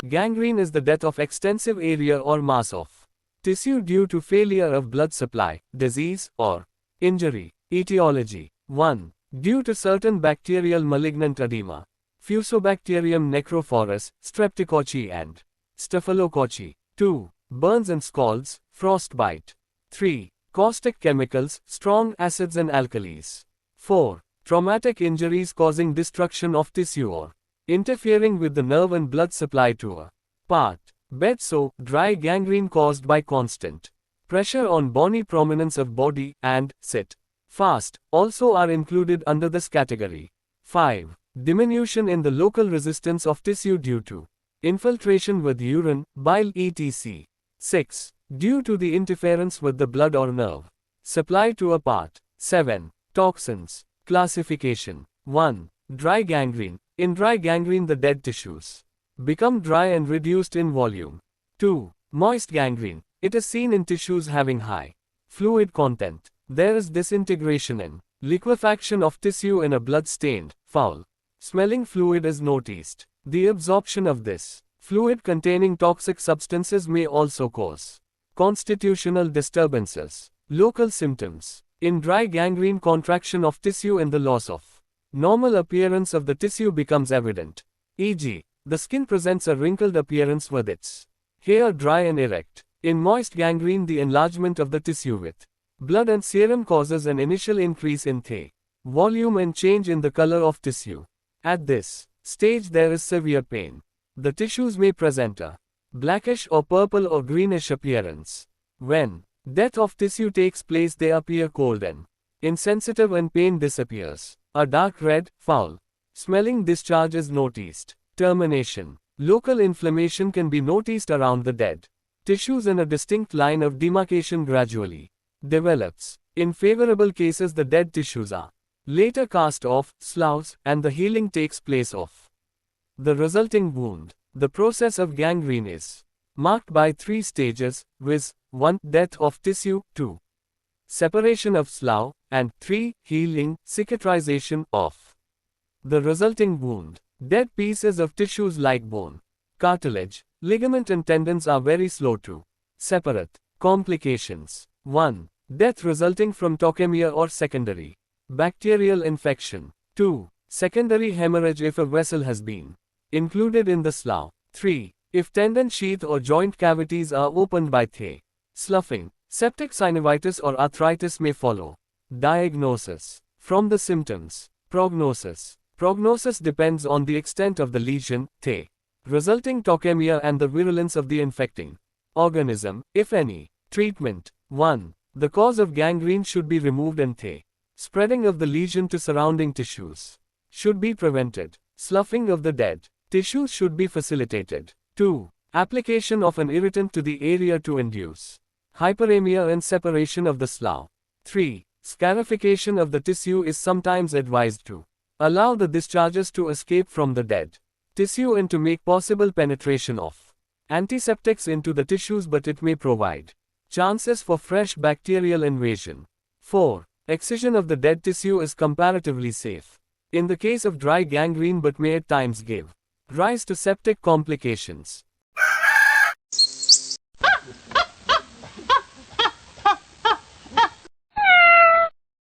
Gangrene is the death of extensive area or mass of tissue due to failure of blood supply, disease, or injury. Etiology 1. Due to certain bacterial malignant edema. Fusobacterium necrophorus, streptococci and staphylococci. 2. Burns and scalds, frostbite. 3. Caustic chemicals, strong acids and alkalis. 4. Traumatic injuries causing destruction of tissue or interfering with the nerve and blood supply to a part. Bed sore, dry gangrene caused by constant pressure on bony prominence of body, and sit fast, also are included under this category. 5. Diminution in the local resistance of tissue due to infiltration with urine, bile etc. 6. Due to the interference with the blood or nerve supply to a part. 7. Toxins. Classification. 1. Dry gangrene. In dry gangrene the dead tissues become dry and reduced in volume. 2. Moist gangrene. It is seen in tissues having high fluid content. There is disintegration and liquefaction of tissue in a blood-stained, foul smelling fluid is noticed. The absorption of this fluid containing toxic substances may also cause constitutional disturbances. Local symptoms. In dry gangrene, contraction of tissue and the loss of normal appearance of the tissue becomes evident. E.g., the skin presents a wrinkled appearance with its hair dry and erect. In moist gangrene, the enlargement of the tissue with blood and serum causes an initial increase in the volume and change in the color of tissue. At this stage there is severe pain. The tissues may present a blackish or purple or greenish appearance. When death of tissue takes place, they appear cold and insensitive and pain disappears. A dark red, foul smelling discharge is noticed. Termination. Local inflammation can be noticed around the dead tissues and a distinct line of demarcation gradually develops. In favorable cases, the dead tissues are later cast off, sloughs, and the healing takes place of the resulting wound. The process of gangrene is marked by 3 stages, viz. 1. Death of tissue, 2. Separation of slough, and 3. Healing, cicatrization of the resulting wound. Dead pieces of tissues like bone, cartilage, ligament and tendons are very slow to separate. Complications. 1. Death resulting from tochemia or secondary bacterial infection. 2. Secondary hemorrhage if a vessel has been included in the slough. 3. If tendon sheath or joint cavities are opened by the sloughing, septic synovitis or arthritis may follow. Diagnosis. From the symptoms. Prognosis. Prognosis depends on the extent of the lesion, the resulting tochemia and the virulence of the infecting organism, if any. Treatment. 1. The cause of gangrene should be removed and the spreading of the lesion to surrounding tissues should be prevented. Sloughing of the dead tissues should be facilitated. 2. Application of an irritant to the area to induce hyperemia and separation of the slough. 3. Scarification of the tissue is sometimes advised to allow the discharges to escape from the dead tissue and to make possible penetration of antiseptics into the tissues, but it may provide chances for fresh bacterial invasion. 4. Excision of the dead tissue is comparatively safe in the case of dry gangrene, but may at times give rise to septic complications.